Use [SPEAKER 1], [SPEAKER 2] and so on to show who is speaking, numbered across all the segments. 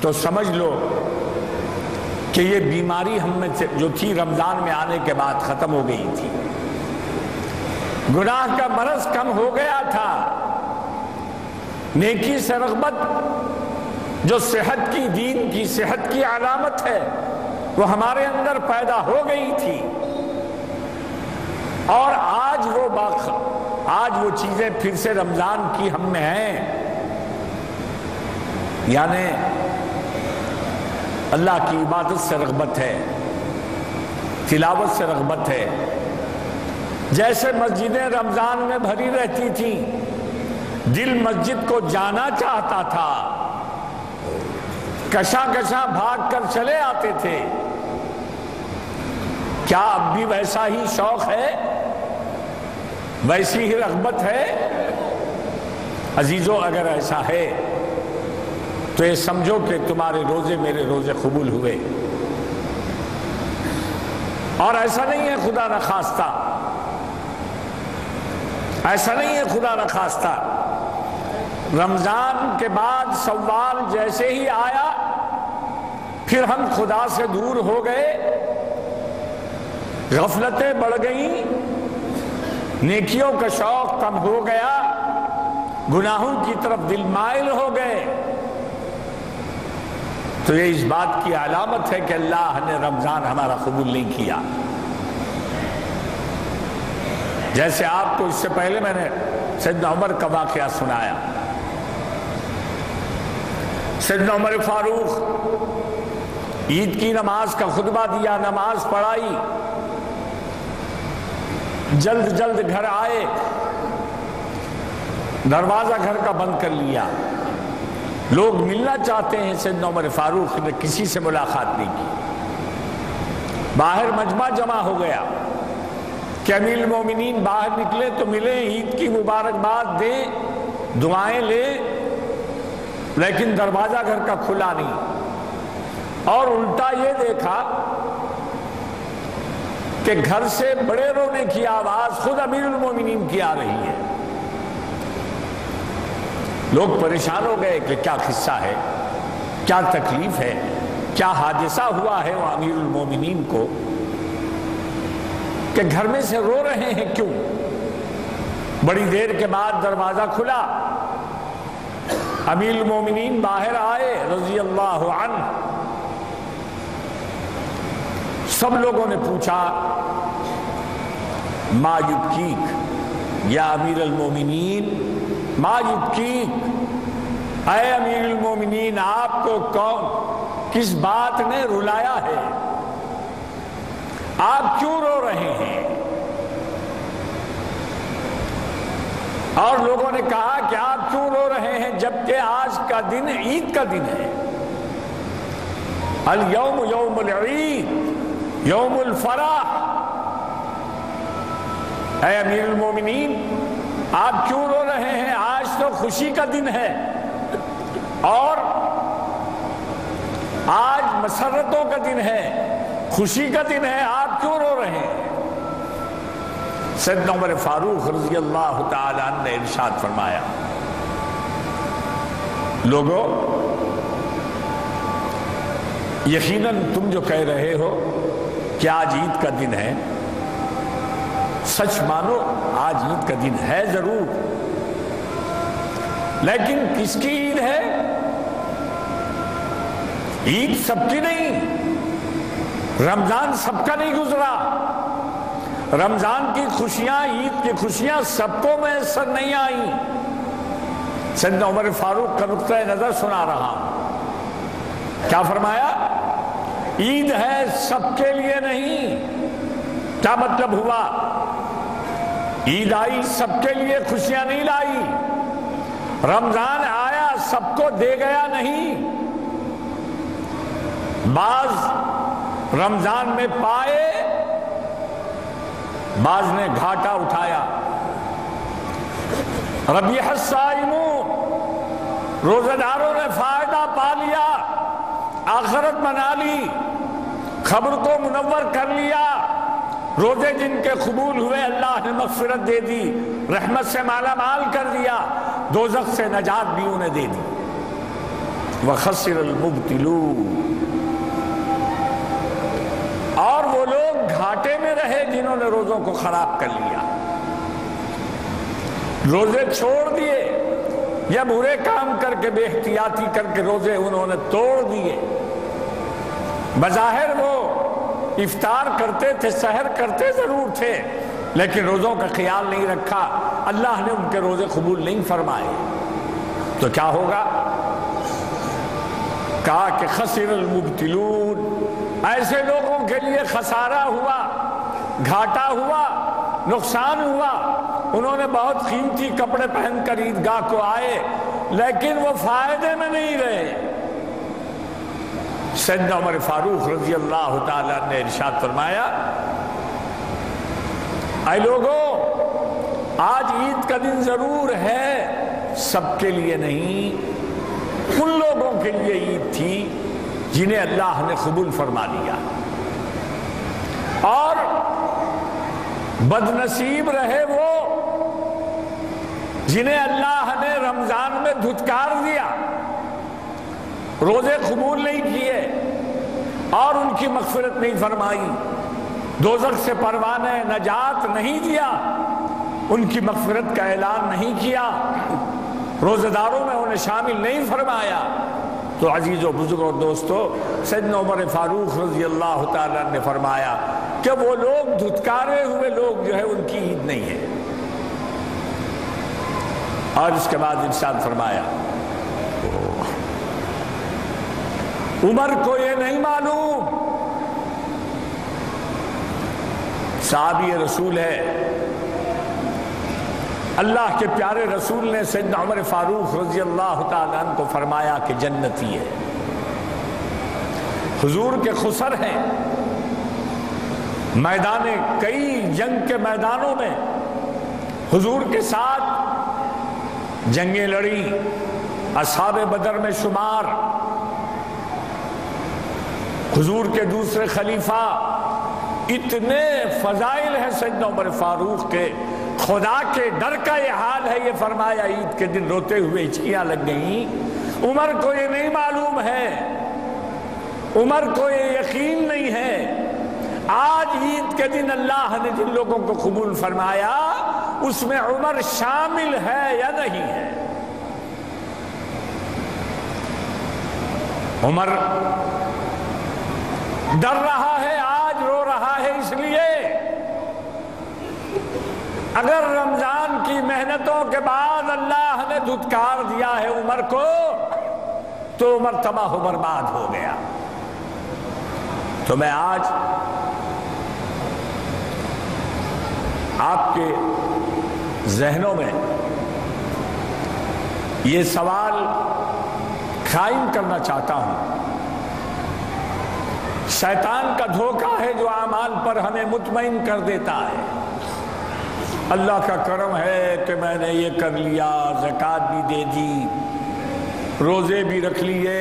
[SPEAKER 1] تو سمجھ لو کہ یہ بیماری ہم میں جو تھی رمضان میں آنے کے بعد ختم ہو گئی تھی، گناہ کا مرض کم ہو گیا تھا، نیکی سے رغبت جو صحت کی، دین کی صحت کی علامت ہے، وہ ہمارے اندر پیدا ہو گئی تھی، اور آج وہ چیزیں پھر سے رمضان کی ہم میں ہیں، یعنی اللہ کی عبادت سے رغبت ہے، تلاوت سے رغبت ہے۔ جیسے مسجدیں رمضان میں بھری رہتی تھیں، دل مسجد کو جانا چاہتا تھا، کشاں کشاں بھاگ کر چلے آتے تھے، کیا اب بھی ویسا ہی شوق ہے، ویسی ہی رغبت ہے؟ عزیزو، اگر ایسا ہے تو یہ سمجھو کہ تمہارے روزے میرے روزے قبول ہوئے، اور ایسا نہیں ہے خدا نخواستہ، ایسا نہیں ہے خدا نخواستہ، رمضان کے بعد شوال جیسے ہی آیا پھر ہم خدا سے دور ہو گئے، غفلتیں بڑھ گئیں، نیکیوں کا شوق کم ہو گیا، گناہوں کی طرف دل مائل ہو گئے، تو یہ اس بات کی علامت ہے کہ اللہ نے رمضان ہمارا قبول نہیں کیا۔ جیسے آپ کو اس سے پہلے میں نے سیدنا عمر کا واقعہ سنایا، سیدنا عمر فاروق عید کی نماز کا خطبہ دیا، نماز پڑھائی، جلد جلد گھر آئے، دروازہ گھر کا بند کر لیا، لوگ ملنا چاہتے ہیں، سیدنا عمر فاروق نے کسی سے ملاقات نہیں کی، باہر مجمع جمع ہو گیا کہ امیر المومنین باہر نکلے تو ملیں، عید کی مبارکباد دیں، دعائیں لیں، لیکن دروازہ گھر کا کھلا نہیں، اور الٹا یہ دیکھا کہ گھر سے بڑے رونے کی آواز خود امیر المومنین کی آ رہی ہے۔ لوگ پریشان ہو گئے کہ کیا قصہ ہے، کیا تکلیف ہے، کیا حادثہ ہوا ہے وہ امیر المومنین کو کہ گھر میں سے رو رہے ہیں کیوں؟ بڑی دیر کے بعد دروازہ کھلا، امیر المومنین باہر آئے رضی اللہ عنہ، سب لوگوں نے پوچھا ما یبکیک یا امیر المومنین، ما یبکیک، اے امیر المومنین آپ کو کس بات نے رلایا ہے، آپ کیوں رو رہے ہیں؟ اور لوگوں نے کہا کہ آپ کیوں رو رہے ہیں جبکہ آج کا دن عید کا دن ہے، الیوم یوم العید یوم الفرح، اے امیر المومنین آپ کیوں رو رہے ہیں، آج تو خوشی کا دن ہے، اور آج مسرتوں کا دن ہے، خوشی کا دن ہے، آپ کیوں رو رہے ہیں؟ سیدنا عمر فاروق رضی اللہ تعالی عنہ نے ارشاد فرمایا، لوگو یقیناً تم جو کہہ رہے ہو کہ آج عید کا دن ہے، سچ مانو آج عید کا دن ہے ضرور، لیکن کس کی عید ہے؟ عید سب کی نہیں، رمضان سب کا نہیں گزرا، رمضان کی خوشیاں، عید کی خوشیاں سب کو میسر نہیں آئیں۔ سیدنا عمر فاروق کا نقطہ نظر سنا رہا ہوں، کیا فرمایا؟ عید ہے سب کے لیے نہیں۔ کیا مطلب ہوا؟ عید آئی سب کے لیے خوشیاں نہیں لائی، رمضان آیا سب کو دے گیا نہیں، بعض رمضان میں پائے، بعض نے گھاٹا اٹھایا۔ ربیح الصائمون، روزہ داروں نے فائدہ پا لیا، آخرت بنا لی، خبر کو منور کر لیا، روزے جن کے قبول ہوئے اللہ نے مغفرت دے دی، رحمت سے مالا مال کر دیا، دوزخ سے نجات بھی انہیں دے دی۔ وخسر المبتلون، اور وہ لوگ گھاٹے میں رہے جنہوں نے روزوں کو خراب کر لیا، روزے چھوڑ دیے یا برے کام کر کے بے احتیاطی کر کے روزے انہوں نے توڑ دیے۔ بظاہر وہ افطار کرتے تھے، سحر کرتے ضرور تھے، لیکن روزوں کا خیال نہیں رکھا، اللہ نے ان کے روزے قبول نہیں فرمائے، تو کیا ہوگا؟ کہا کہ خسر المبتلون، ایسے لوگوں کے لیے خسارہ ہوا، گھاٹا ہوا، نقصان ہوا۔ انہوں نے بہت قیمتی کپڑے پہن کر عیدگاہ کو آئے، لیکن وہ فائدے میں نہیں رہے۔ سیدنا عمر فاروق رضی اللہ تعالیٰ نے ارشاد فرمایا، اے لوگوں، آج عید کا دن ضرور ہے، سب کے لیے نہیں، ان لوگوں کے لیے عید تھی جنہیں اللہ نے قبول فرما لیا، اور بد نصیب رہے وہ جنہیں اللہ نے رمضان میں دھتکار دیا، روزے قبول نہیں کیے اور ان کی مغفرت نہیں فرمائی، دوزخ سے پروانہ نجات نہیں دیا، ان کی مغفرت کا اعلان نہیں کیا، روزہ داروں میں انہیں شامل نہیں فرمایا۔ تو عزیزو، بزرگوں، دوستو، سیدنا عمر فاروق رضی اللہ تعالیٰ نے فرمایا کہ وہ لوگ دھتکارے ہوئے لوگ جو ہے ان کی عید نہیں ہے۔ اور اس کے بعد ارشاد فرمایا، عمر کو یہ نہیں معلوم، صحابی رسول ہے، اللہ کے پیارے رسول نے سیدنا عمر فاروق رضی اللہ تعالیٰ عنہ کو فرمایا کہ جنتی ہے، حضور کے خسر ہیں، میدان کئی جنگ کے میدانوں میں حضور کے ساتھ جنگیں لڑی، اصحاب بدر میں شمار، حضور کے دوسرے خلیفہ، اتنے فضائل ہیں سیدنا عمر فاروق کے، خدا کے ڈر کا یہ حال ہے، یہ فرمایا عید کے دن روتے ہوئے ہچکیاں لگ گئیں۔ عمر کو یہ نہیں معلوم ہے، عمر کو یہ یقین نہیں ہے، آج عید کے دن اللہ نے جن لوگوں کو قبول فرمایا اس میں عمر شامل ہے یا نہیں ہے۔ عمر ڈر رہا ہے، آج رو رہا ہے، اس لیے اگر رمضان کی محنتوں کے بعد اللہ نے دھتکار دیا ہے عمر کو، تو عمر تباہ و برباد ہو گیا۔ تو میں آج آپ کے ذہنوں میں یہ سوال قائم کرنا چاہتا ہوں، شیطان کا دھوکہ ہے جو اعمال پر ہمیں مطمئن کر دیتا ہے، اللہ کا کرم ہے کہ میں نے یہ کر لیا، زکوٰۃ بھی دے دی، روزے بھی رکھ لیے،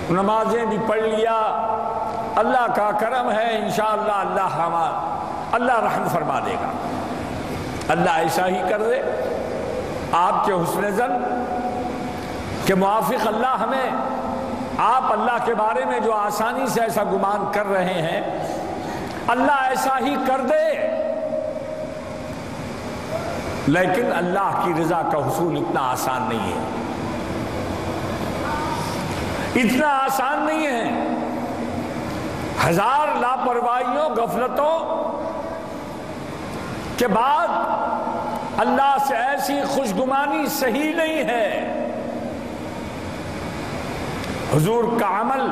[SPEAKER 1] نمازیں بھی پڑھ لیا، اللہ کا کرم ہے، انشاءاللہ اللہ رحم فرما دے گا۔ اللہ ایسا ہی کر دے، آپ کے حسن ظن کے موافق اللہ ہمیں، آپ اللہ کے بارے میں جو آسانی سے ایسا گمان کر رہے ہیں، اللہ ایسا ہی کر دے، لیکن اللہ کی رضا کا حصول اتنا آسان نہیں ہے، اتنا آسان نہیں ہے۔ ہزار لاپرواہیوں، غفلتوں کے بعد اللہ سے ایسی خوشگمانی صحیح نہیں ہے۔ حضور کا عمل،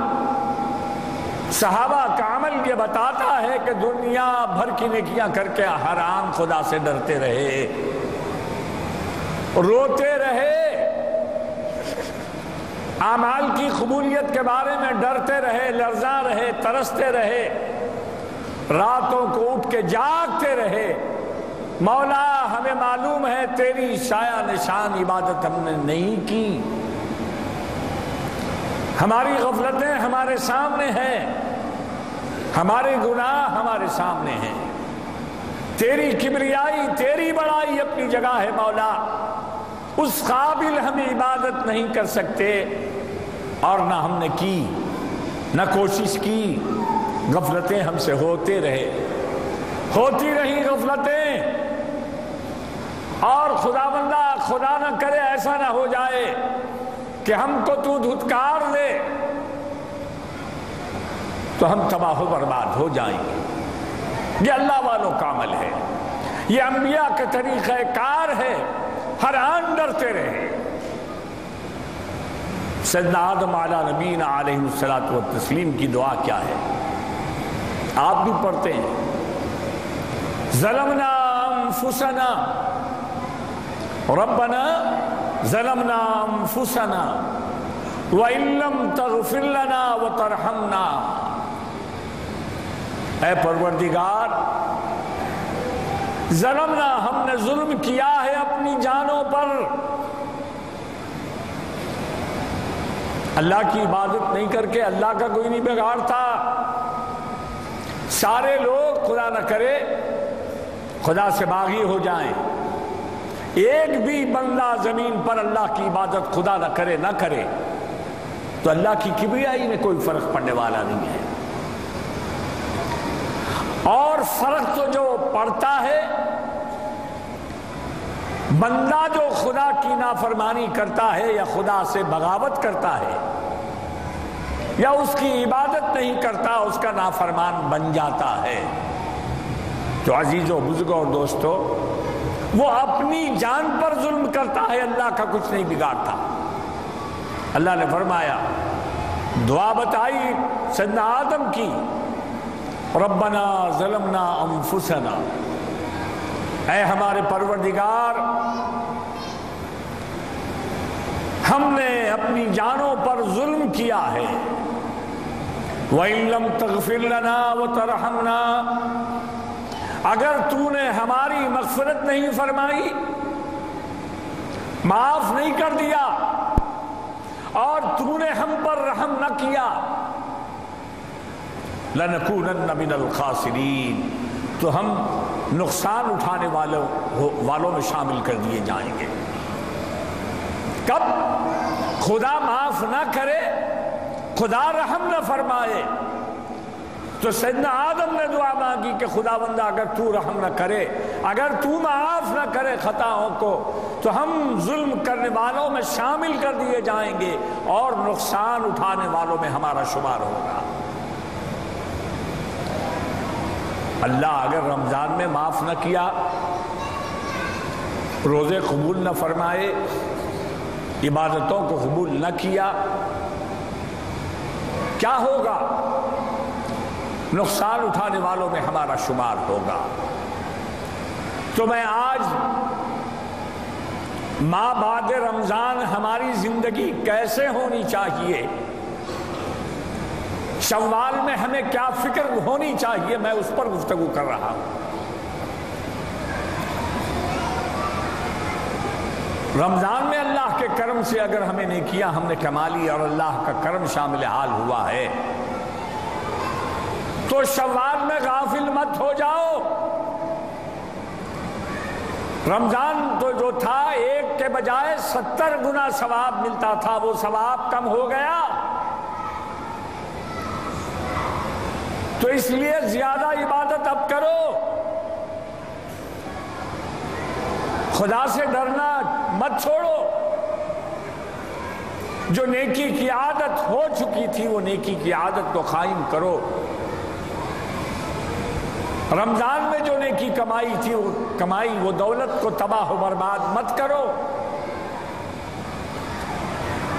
[SPEAKER 1] صحابہ کا عمل یہ بتاتا ہے کہ دنیا بھر کی نیکیاں کر کے ہر آن خدا سے ڈرتے رہے، روتے رہے، اعمال کی قبولیت کے بارے میں ڈرتے رہے، لرزاں رہے، ترستے رہے، راتوں کو اٹھ کے جاگتے رہے، مولا ہمیں معلوم ہے تیری سایہ نشان عبادت ہم نے نہیں کی، ہماری غفلتیں ہمارے سامنے ہیں، ہمارے گناہ ہمارے سامنے ہیں، تیری کبریائی، تیری بڑائی اپنی جگہ ہے مولا، اس قابل ہم عبادت نہیں کر سکتے، اور نہ ہم نے کی، نہ کوشش کی. غفلتیں ہم سے ہوتی رہی غفلتیں. اور خدا بندہ خدا نہ کرے ایسا نہ ہو جائے کہ ہم کو تو دھتکار دے تو ہم تباہ و برباد ہو جائیں گے. یہ اللہ والوں کا عمل ہے، یہ انبیاء کے طریقہ کار ہے. ہر آن ڈرتے رہے. سیدنا آدم علیہ نبینا علیہ الصلوۃ والتسلیم کی دعا کیا ہے؟ آپ بھی پڑھتے ہیں. ظلمنا انفسنا ربنا ظلمنا انفسنا وَإِن لَّمْ تَغْفِرْ لَنَا وَتَرْحَمْنَا. اے پروردگار، ظلمنا، ہم نے ظلم کیا ہے اپنی جانوں پر. اللہ کی عبادت نہیں کر کے اللہ کا کوئی نہیں بگاڑتا. سارے لوگ خدا نہ کرے خدا سے باغی ہو جائیں، ایک بھی بندہ زمین پر اللہ کی عبادت خدا نہ کرے تو اللہ کی کبریائی میں کوئی فرق پڑنے والا نہیں ہے. اور فرق تو جو پڑتا ہے، بندہ جو خدا کی نافرمانی کرتا ہے یا خدا سے بغاوت کرتا ہے یا اس کی عبادت نہیں کرتا، اس کا نافرمان بن جاتا ہے. تو عزیزوں، بزرگوں اور دوستوں، وہ اپنی جان پر ظلم کرتا ہے، اللہ کا کچھ نہیں بگاڑتا. اللہ نے فرمایا، دعا بتائی سیدنا آدم کی، ربنا ظلمنا انفسنا، اے ہمارے پروردگار، ہم نے اپنی جانوں پر ظلم کیا ہے. وَإِن لَّمْ تَغْفِرْ لَنَا وَتَرْحَمْنَا، اگر تو نے ہماری مغفرت نہیں فرمائی، معاف نہیں کر دیا، اور تو نے ہم پر رحم نہ کیا، لَنَكُونَنَّ مِنَ الْخَاسِرِينَ، تو ہم نقصان اٹھانے والوں میں شامل کر دیے جائیں گے. کب خدا معاف نہ کرے، خدا رحم نہ فرمائے، تو سیدنا آدم نے دعا مانگی کہ خدا بندہ اگر تو رحم نہ کرے، اگر تو معاف نہ کرے خطاؤں کو، تو ہم ظلم کرنے والوں میں شامل کر دیے جائیں گے اور نقصان اٹھانے والوں میں ہمارا شمار ہوگا. اللہ اگر رمضان میں معاف نہ کیا، روزے قبول نہ فرمائے، عبادتوں کو قبول نہ کیا، کیا ہوگا؟ نقصان اٹھانے والوں میں ہمارا شمار ہوگا. تو میں آج ما بعد رمضان ہماری زندگی کیسے ہونی چاہیے، شوال میں ہمیں کیا فکر ہونی چاہیے، میں اس پر گفتگو کر رہا ہوں. رمضان میں اللہ کے کرم سے اگر ہمیں نیکیاں ہم نے کما لی اور اللہ کا کرم شامل حال ہوا ہے، تو شوال میں غافل مت ہو جاؤ. رمضان تو جو تھا 1 کے بجائے 70 گنا ثواب ملتا تھا، وہ ثواب کم ہو گیا. تو اس لیے زیادہ عبادت اب کرو. خدا سے ڈرنا مت چھوڑو. جو نیکی کی عادت ہو چکی تھی وہ نیکی کی عادت کو قائم کرو. رمضان میں جو نیکی کمائی وہ دولت کو تباہ و برباد مت کرو،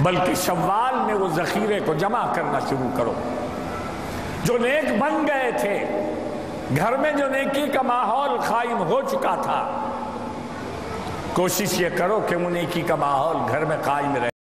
[SPEAKER 1] بلکہ شوال میں وہ ذخیرے کو جمع کرنا شروع کرو. جو نیک بن گئے تھے، گھر میں جو نیکی کا ماحول قائم ہو چکا تھا، کوشش یہ کرو کہ وہ نیکی کا ماحول گھر میں قائم رہے.